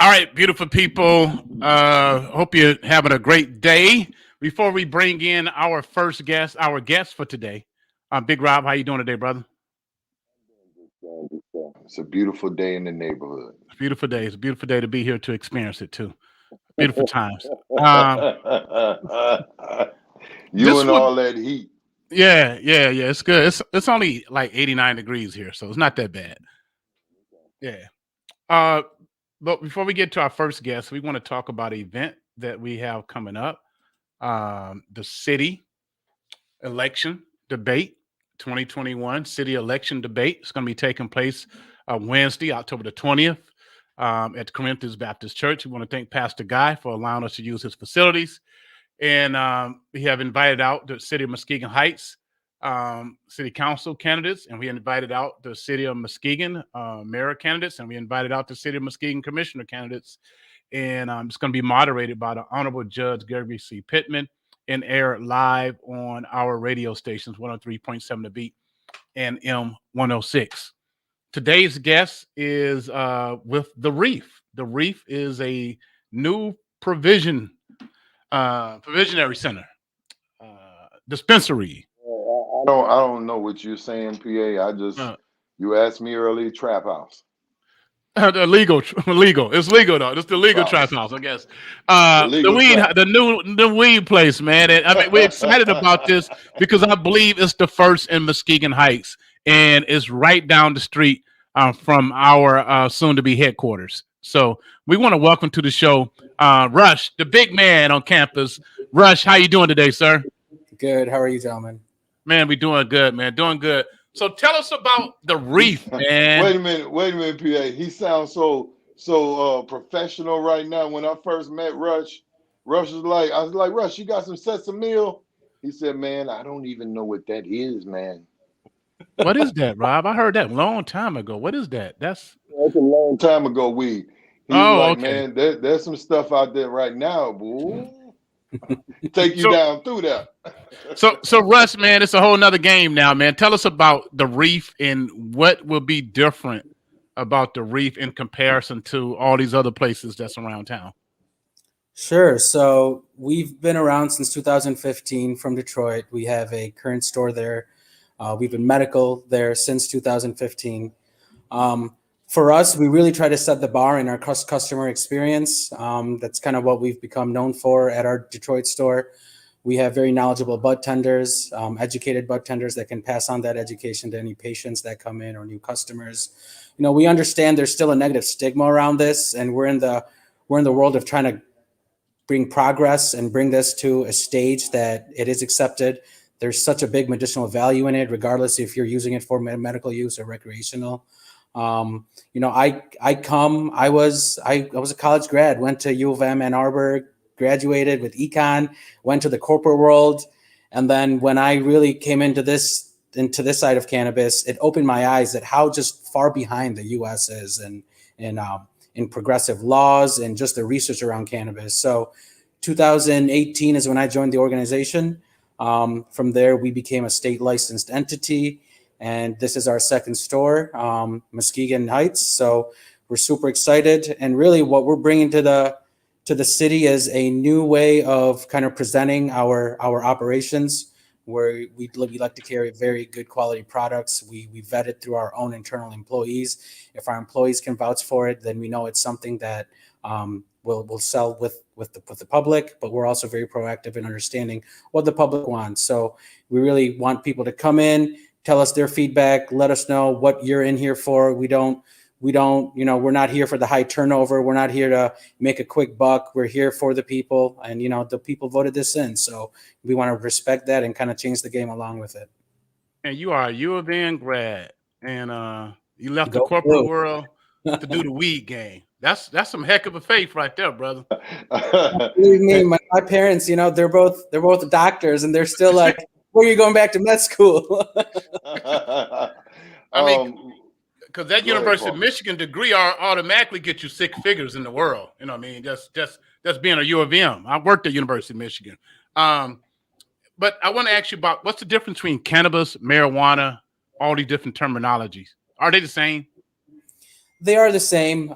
All right, beautiful people. Hope you're having a great day. Before we bring in our first guest, our guest for today, Big Rob, how you doing today, brother? It's a beautiful day in the neighborhood. Beautiful day. It's a beautiful day to be here to experience it too. Beautiful times. Um, You this and would, all that heat. yeah. It's good. It's only like 89 degrees here, so it's not that bad. Yeah. Uh, but before we get to our first guest, we want to talk about an event that we have coming up. The city election debate, 2021 city election debate. It's going to be taking place Wednesday, October the 20th, at Corinthians Baptist Church. We want to thank Pastor Guy for allowing us to use his facilities. And we have invited out the city of Muskegon Heights city council candidates, and we invited out the city of Muskegon mayor candidates, and we invited out the city of Muskegon commissioner candidates. And it's going to be moderated by the Honorable Judge Gregory C. Pittman and aired live on our radio stations 103.7 The Beat and M106. Today's guest is with the Reef. The Reef is a new provisionary center, dispensary. I don't know what you're saying, PA. Uh, You asked me earlier, trap house. the legal. It's legal though. It's the legal Oh, trap house, I guess. the legal trap. The weed place, man. And, I mean, we're excited about this because I believe it's the first in Muskegon Heights, and it's right down the street from our soon-to-be headquarters. So we want to welcome to the show, Rush, the big man on campus. Rush, how you doing today, sir? Good. How are you, gentlemen? Man, we doing good, man. Doing good. So tell us about the He, Reef, man. wait a minute, PA. He sounds so professional right now. When I first met Rush, I was like, Rush, you got some sesame meal? He said, man, I don't even know what that is, man. What is that, Rob? I heard that a long time ago. What is that? That's That's a long time ago. He was oh, like, okay. man, there's some stuff out there right now, boo. Take you So down through that. so Russ, man, it's a whole nother game now, man. Tell us about the Reef and what will be different about the Reef in comparison to all these other places that's around town. Sure. So we've been around since 2015 from Detroit. We have a current store there. We've been medical there since 2015. For us, we really try to set the bar in our customer experience. That's kind of what we've become known for at our Detroit store. We have very knowledgeable bud tenders, educated bud tenders that can pass on that education to any patients that come in or new customers. You know, we understand there's still a negative stigma around this, and we're in the world of trying to bring progress and bring this to a stage that it is accepted. There's such a big medicinal value in it, regardless if you're using it for medical use or recreational. I was a college grad, went to U of M Ann Arbor, graduated with econ, went to the corporate world, and then when I really came into this side of cannabis, it opened my eyes at how just far behind the U.S. is in progressive laws and just the research around cannabis. So 2018 is when I joined the organization. From there, we became a state licensed entity, and this is our second store, Muskegon Heights. So we're super excited, and really, what we're bringing to the city is a new way of kind of presenting our operations, where we like to carry very good quality products. We vet it through our own internal employees. If our employees can vouch for it, then we know it's something that will sell with the public. But we're also very proactive in understanding what the public wants. So we really want people to come in, tell us their feedback, let us know what you're in here for. We're not here for the high turnover. We're not here to make a quick buck. We're here for the people, and the people voted this in. So we want to respect that and kind of change the game along with it. And you are a U of N grad, and you left the Go corporate blue. world to do the weed game. That's some heck of a faith right there, brother. Believe me, my parents, they're both doctors, and they're still like, "Where are you going back to med school?" I mean, um, because that Go ahead, University of Paul. Michigan degree automatically get you six figures in the world. You know what I mean? Just being a U of M. I worked at University of Michigan. Um, but I want to ask you about what's the difference between cannabis, marijuana, all these different terminologies. Are they the same? They are the same.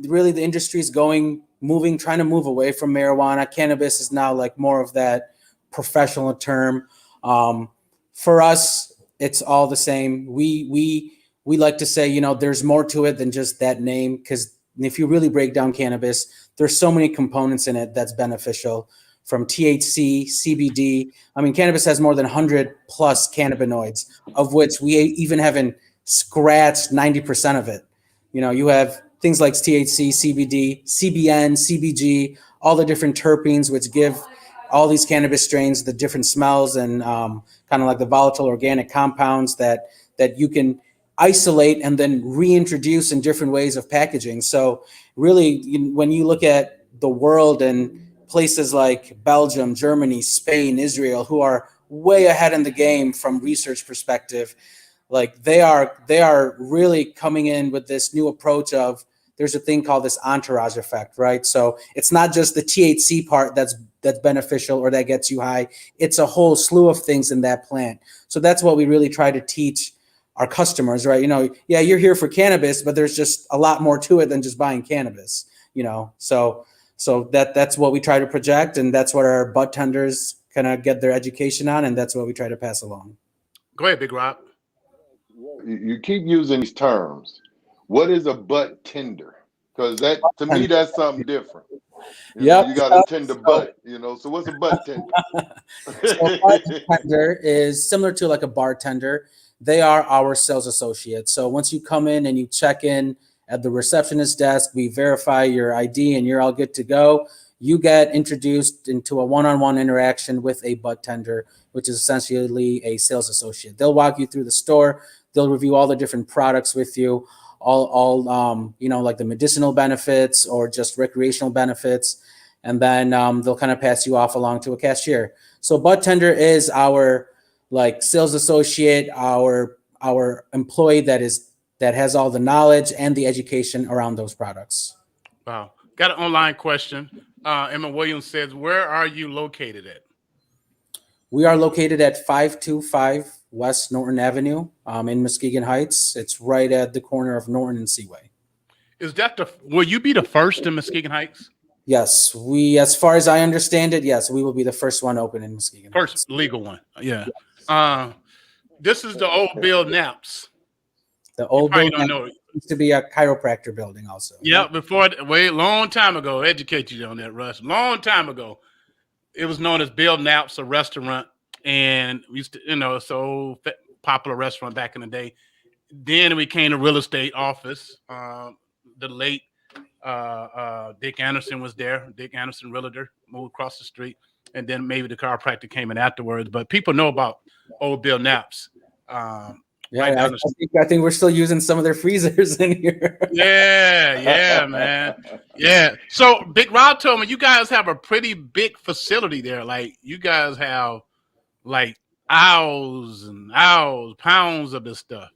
Really, the industry is trying to move away from marijuana. Cannabis is now like more of that professional term. For us, it's all the same. We like to say, you know, there's more to it than just that name, because if you really break down cannabis, there's so many components in it that's beneficial, from THC, CBD. I mean, cannabis has more than 100 plus cannabinoids, of which we even haven't scratched 90% of it. You know, you have things like THC, CBD, CBN, CBG, all the different terpenes, which give all these cannabis strains the different smells and kind of like the volatile organic compounds that you can isolate and then reintroduce in different ways of packaging. So really, when you look at the world and places like Belgium, Germany, Spain, Israel, who are way ahead in the game from research perspective, like they are really coming in with this new approach of, there's a thing called this entourage effect, right? So it's not just the THC part that's beneficial or that gets you high. It's a whole slew of things in that plant. So that's what we really try to teach our customers, right? You know, yeah, you're here for cannabis, but there's just a lot more to it than just buying cannabis, you know? So that's what we try to project, and that's what our bud tenders kind of get their education on, and that's what we try to pass along. Go ahead, Big Rob. You keep using these terms. What is a butt tender? Because that, to me, that's something different. You got a tender butt, you know. So what's a butt tender? So a butt tender is similar to like a bartender. They are our sales associates. So once you come in and you check in at the receptionist desk, we verify your ID and you're all good to go. You get introduced into a one-on-one interaction with a bud tender, which is essentially a sales associate. They'll walk you through the store. They'll review all the different products with you, all you know, like the medicinal benefits or just recreational benefits. And then they'll kind of pass you off along to a cashier. So bud tender is our like sales associate, our employee that has all the knowledge and the education around those products. Wow. Got an online question. Emma Williams says, where are you located at? We are located at 525 West Norton Avenue in Muskegon Heights. It's right at the corner of Norton and Seaway. Is that will you be the first in Muskegon Heights? Yes, as far as I understand it, yes, we will be the first one open in Muskegon Heights. First legal one. Yeah. Yes. This is the old Bill Knapp's. The old building don't know. Used to be a chiropractor building also. Yeah, long time ago, educate you on that, Russ. Long time ago, it was known as Bill Knapp's, a restaurant, and we used to, you know, so popular restaurant back in the day. Then we became a real estate office. The late Dick Anderson was there. Dick Anderson, realtor, moved across the street, and then maybe the chiropractor came in afterwards. But people know about old Bill Knapp's. Yeah, right I think we're still using some of their freezers in here. Yeah, man. Yeah. So Big Rob told me you guys have a pretty big facility there. Like you guys have like pounds of this stuff.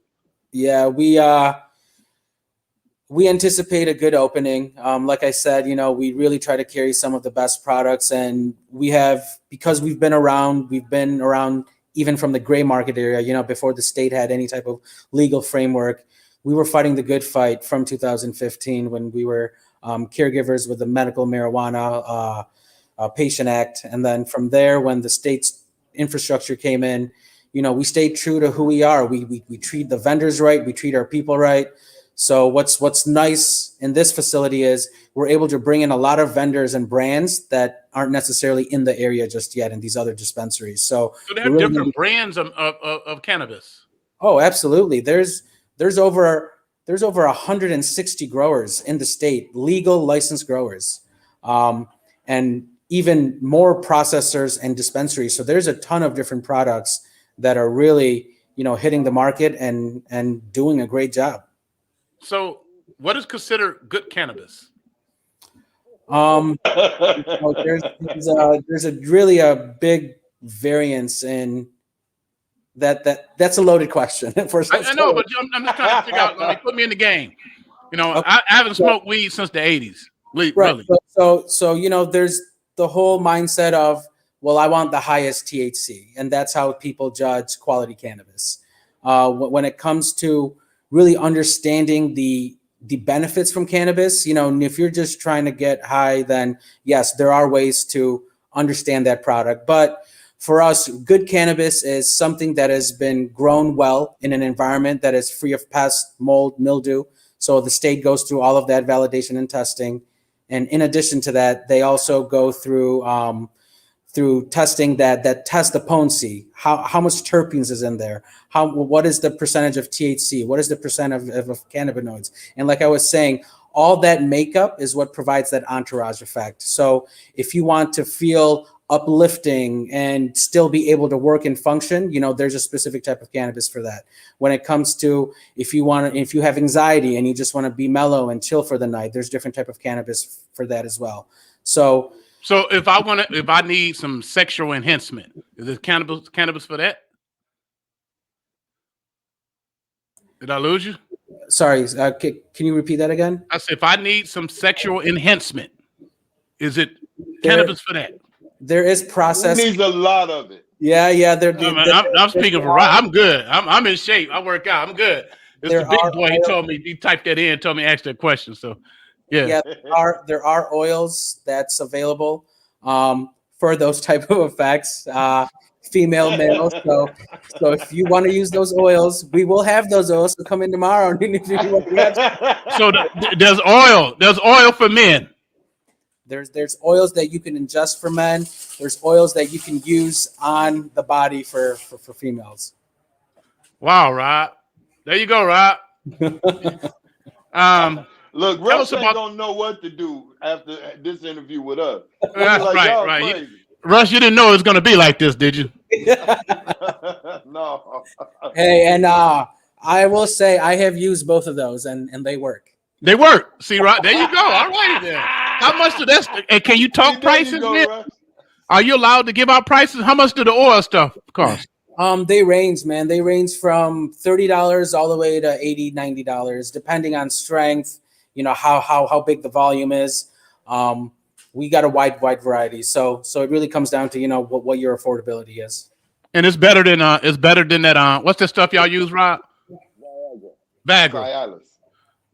Yeah, we anticipate a good opening. Like I said, you know, we really try to carry some of the best products, and because we've been around even from the gray market area, you know, before the state had any type of legal framework. We were fighting the good fight from 2015 when we were caregivers with the Medical Marijuana Patient Act. And then from there, when the state's infrastructure came in, you know, we stayed true to who we are. We treat the vendors right. We treat our people right. So what's nice in this facility is we're able to bring in a lot of vendors and brands that aren't necessarily in the area just yet in these other dispensaries. So they have different brands of cannabis. Oh, absolutely. There's over 160 growers in the state, legal licensed growers, and even more processors and dispensaries. So there's a ton of different products that are really, you know, hitting the market and doing a great job. So what is considered good cannabis? There's really a big variance in that's a loaded question. I know, but I'm just trying to figure out, like, put me in the game. You know, okay. I haven't smoked weed since the 80s. Right. Really. So, you know, there's the whole mindset of, well, I want the highest THC, and that's how people judge quality cannabis. When it comes to really understanding the the benefits from cannabis. You know, if you're just trying to get high, then yes, there are ways to understand that product. But for us, good cannabis is something that has been grown well in an environment that is free of pests, mold, mildew. So the state goes through all of that validation and testing. And in addition to that, they also go through testing that test the potency. How much terpenes is in there? What is the percentage of THC? What is the percent of cannabinoids? And like I was saying, all that makeup is what provides that entourage effect. So if you want to feel uplifting and still be able to work and function, you know, there's a specific type of cannabis for that. When it comes to if you have anxiety and you just want to be mellow and chill for the night, there's different type of cannabis for that as well. So if I need some sexual enhancement, is it cannabis for that? Did I lose you? Sorry, can you repeat that again? I said, if I need some sexual enhancement, is it cannabis for that? There is process. He needs a lot of it. Yeah. I'm speaking for right. I'm good. I'm in shape. I work out. I'm good. It's the big boy. He told me, he typed that in, told me to ask that question. So yeah. There are oils that's available for those type of effects. Female, male. So if you want to use those oils, we will have those oils. So come in tomorrow. So there's oil for men. There's oils that you can ingest for men. There's oils that you can use on the body for females. Wow, Rob. There you go, Rob. Look, Russ ain't gonna know what to do after this interview with us. That's like, right. Russ, you didn't know it was gonna be like this, did you? No. Hey, and I will say I have used both of those, and they work. They work. See, right there you go. All right, then. How much do that? And can you talk prices, man? Are you allowed to give out prices? How much do the oil stuff cost? They range, man. They range from $30 all the way to $80, $90, depending on strength. You know how big the volume is. We got a wide variety. So it really comes down to what your affordability is. And it's better than that. What's the stuff y'all use, Rob? Viagra.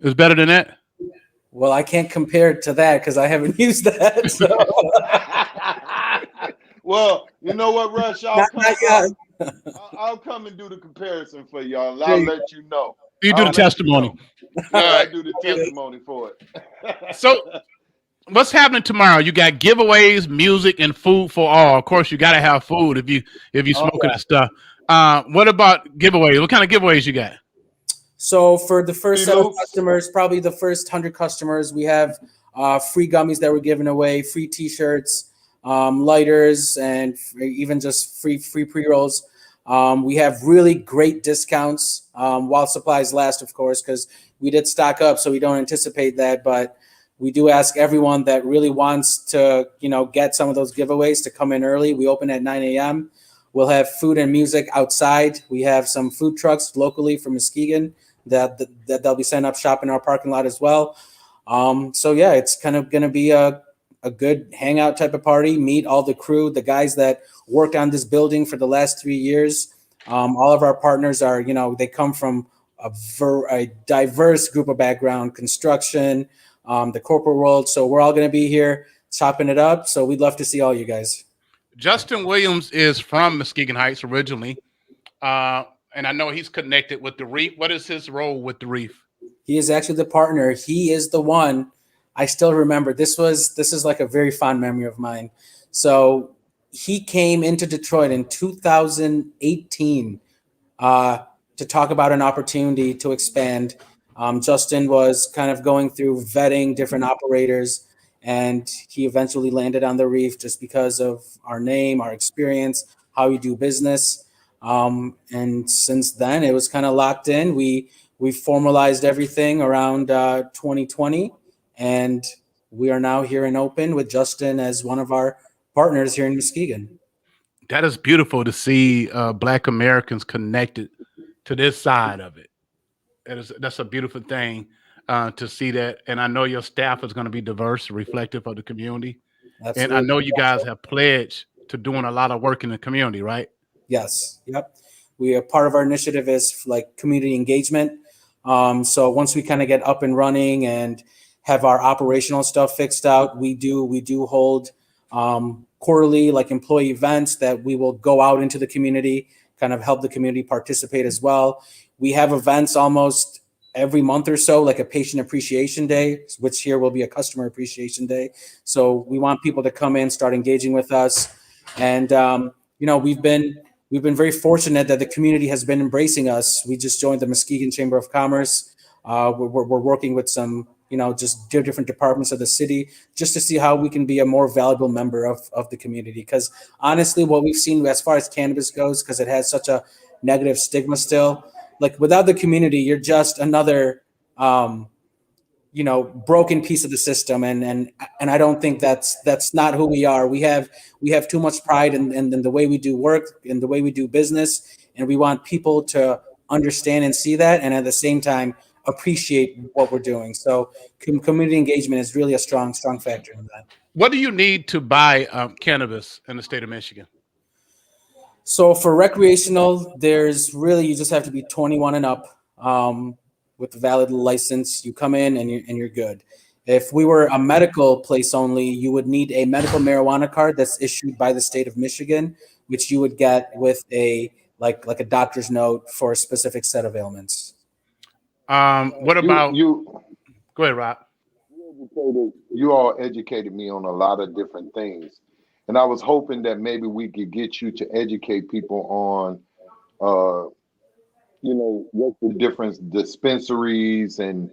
It's better than that. Well, I can't compare it to that because I haven't used that. So. Well, you know what, Rush? I'll come and do the comparison for y'all. And I'll let you know. You do the testimony. I'll do the testimony for it. So, what's happening tomorrow? You got giveaways, music, and food for all. Of course, you got to have food if you smoking and stuff. What about giveaways? What kind of giveaways you got? So for the first set of customers, probably the first 100 customers, we have free gummies that we're giving away, free T-shirts, lighters, and even just free pre-rolls. We have really great discounts while supplies last, of course, because we did stock up, so we don't anticipate that. But we do ask everyone that really wants to, get some of those giveaways to come in early. We open at 9 a.m. We'll have food and music outside. We have some food trucks locally from Muskegon that they'll be setting up shop in our parking lot as well. So yeah, it's kind of going to be a good hangout type of party. Meet all the crew, the guys that worked on this building for the last 3 years. All of our partners are, they come from a diverse group of background, construction, the corporate world. So we're all going to be here chopping it up. So we'd love to see all you guys. Justin Williams is from Muskegon Heights originally. And I know he's connected with the Reef. What is his role with the Reef? He is actually the partner. He is the one. I still remember this is like a very fond memory of mine. So he came into Detroit in 2018 to talk about an opportunity to expand. Justin was kind of going through vetting different operators, and he eventually landed on the Reef just because of our name, our experience, how we do business. And since then, it was kind of locked in. We formalized everything around 2020, and we are now here in open with Justin as one of our partners here in Muskegon. That is beautiful to see Black Americans connected to this side of it. That's a beautiful thing to see that. And I know your staff is going to be diverse, reflective of the community. Absolutely. And I know you guys have pledged to doing a lot of work in the community, right? Yes. Yep. We are part of our initiative is like community engagement. So once we kind of get up and running and have our operational stuff fixed out, we do hold quarterly like employee events that we will go out into the community, kind of help the community participate as well. We have events almost every month or so, like a patient appreciation day, which here will be a customer appreciation day. So we want people to come in, start engaging with us. And, we've been very fortunate that the community has been embracing us. We just joined the Muskegon Chamber of Commerce. We're working with some, just different departments of the city just to see how we can be a more valuable member of the community. Because honestly, what we've seen as far as cannabis goes, because it has such a negative stigma still, like without the community, you're just another, broken piece of the system. And I don't think that's not who we are. We have too much pride in the way we do work, in the way we do business. And we want people to understand and see that. And at the same time, appreciate what we're doing. So community engagement is really a strong factor in that. What do you need to buy cannabis in the state of Michigan? So for recreational, you just have to be 21 and up with a valid license. You come in and you're good. If we were a medical place only, you would need a medical marijuana card that's issued by the state of Michigan, which you would get with a like a doctor's note for a specific set of ailments. What about you? Go ahead, Rob. You all educated me on a lot of different things. And I was hoping that maybe we could get you to educate people on, what the different dispensaries and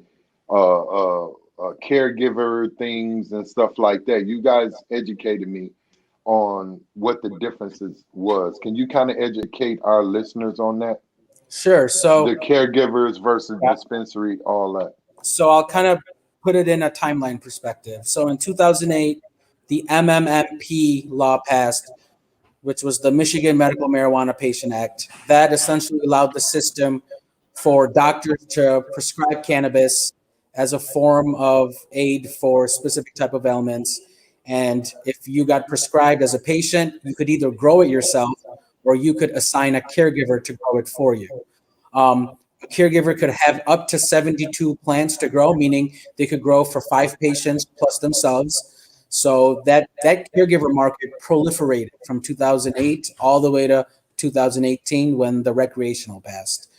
caregiver things and stuff like that. You guys educated me on what the differences was. Can you kind of educate our listeners on that? Sure. So the caregivers versus dispensary, all that. So I'll kind of put it in a timeline perspective. So in 2008, the MMMP law passed, which was the Michigan Medical Marijuana Patient Act. That essentially allowed the system for doctors to prescribe cannabis as a form of aid for specific type of ailments. And if you got prescribed as a patient, you could either grow it yourself or you could assign a caregiver to grow it for you. A caregiver could have up to 72 plants to grow, meaning they could grow for 5 patients plus themselves. So that caregiver market proliferated from 2008 all the way to 2018 when the recreational passed.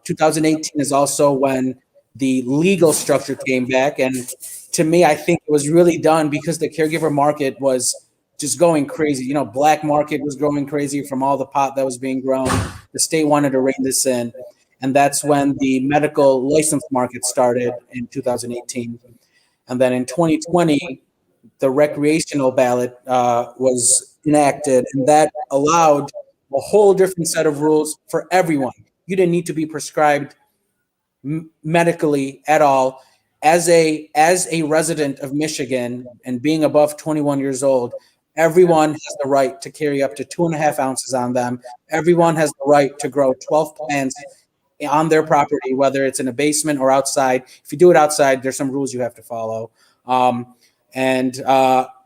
2018 is also when the legal structure came back. And to me, I think it was really done because the caregiver market was just going crazy. Black market was growing crazy from all the pot that was being grown. The state wanted to rein this in. And that's when the medical license market started in 2018. And then in 2020, the recreational ballot was enacted, and that allowed a whole different set of rules for everyone. You didn't need to be prescribed medically at all. As a resident of Michigan and being above 21 years old, everyone has the right to carry up to 2.5 ounces on them. Everyone has the right to grow 12 plants on their property, whether it's in a basement or outside. If you do it outside, there's some rules you have to follow. And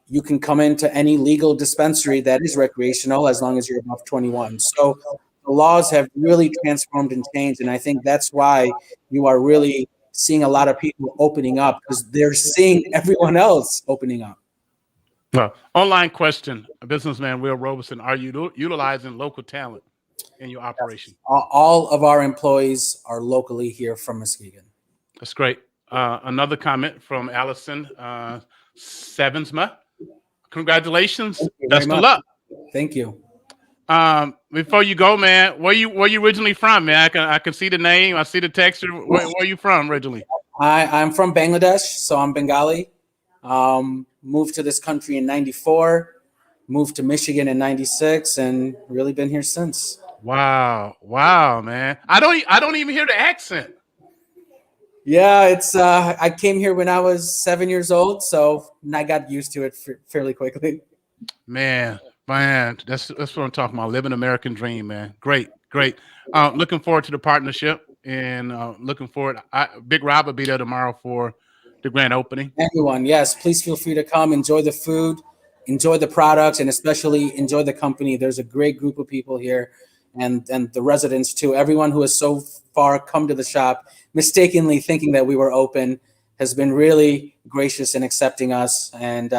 you can come into any legal dispensary that is recreational as long as you're above 21. So the laws have really transformed and changed. And I think that's why you are really seeing a lot of people opening up, because they're seeing everyone else opening up. Well, online question, businessman Will Robeson, are you utilizing local talent in your operation? All of our employees are locally here from Muskegon. That's great. Another comment from Allison Sevensma. Congratulations. Best of luck. Thank you. Before you go, man, where you originally from, man? I can see the name. I see the texture. Where are you from originally? I'm from Bangladesh, so I'm Bengali. Moved to this country in '94. Moved to Michigan in '96, and really been here since. Wow, man. I don't even hear the accent. Yeah, it's I came here when I was 7 years old, so I got used to it fairly quickly. Man, that's what I'm talking about. Living American dream, man. Great. Looking forward to the partnership, and looking forward. Big Rob will be there tomorrow for the grand opening. Everyone, yes, please feel free to come. Enjoy the food, enjoy the products, and especially enjoy the company. There's a great group of people here, and the residents too. Everyone who has so far come to the shop mistakenly thinking that we were open has been really gracious in accepting us, and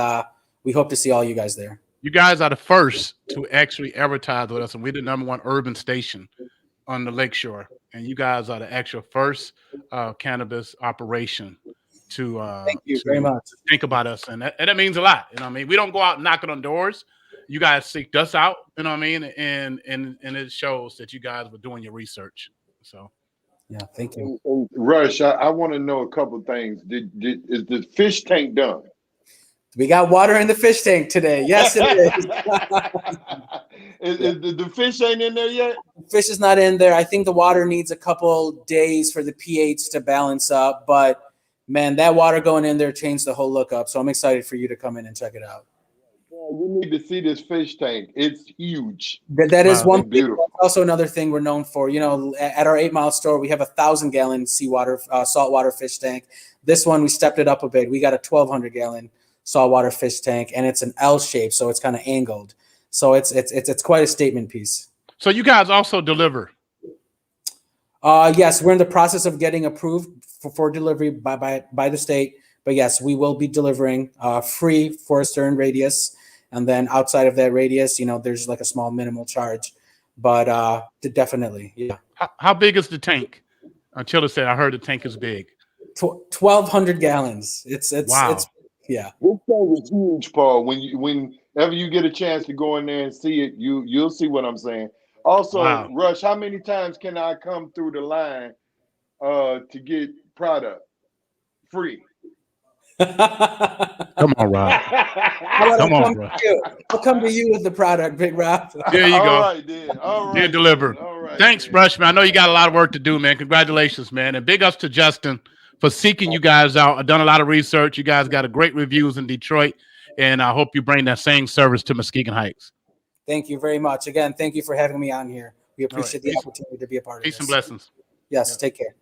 we hope to see all you guys there. You guys are the first to actually advertise with us, and we're the #1 urban station on the lakeshore. And you guys are the actual first cannabis operation to Thank you very much. think about us, and that means a lot. You know what I mean? We don't go out knocking on doors. You guys seeked us out. You know what I mean? And it shows that you guys were doing your research. So. Yeah, thank you. Rush, I want to know a couple things. Is the fish tank done? We got water in the fish tank today. Yes, it is. The fish ain't in there yet? The fish is not in there. I think the water needs a couple days for the pH to balance up. But, man, that water going in there changed the whole look up. So I'm excited for you to come in and check it out. You need to see this fish tank. It's huge. That is one thing. Beautiful. Also, another thing we're known for. You know, at our 8 Mile store, we have a 1,000-gallon seawater, saltwater fish tank. This one, we stepped it up a bit. We got a 1,200-gallon saltwater fish tank, and it's an L shape, so it's kind of angled. So it's quite a statement piece. So you guys also deliver? Yes, we're in the process of getting approved for delivery by the state. But yes, we will be delivering free for a certain radius. And then outside of that radius, you know, there's like a small minimal charge. But definitely, yeah. How big is the tank? Chilla said, I heard the tank is big. 1,200 gallons. It's wow. It's yeah. This thing is huge, Paul. Whenever you get a chance to go in there and see it, you'll see what I'm saying. Also, wow. Rush, how many times can I come through the line to get product free? Come on, Rob. Come on, bro. I'll come to you with the product, Big Rob. There you go. All right, then. All right. Deliver. All right. Thanks, Rush, man. I know you got a lot of work to do, man. Congratulations, man. And big ups to Justin for seeking you guys out. I've done a lot of research. You guys got a great reviews in Detroit, and I hope you bring that same service to Muskegon Heights. Thank you very much. Again, thank you for having me on here. We appreciate the opportunity to be a part of this. Peace and blessings. Yes, take care.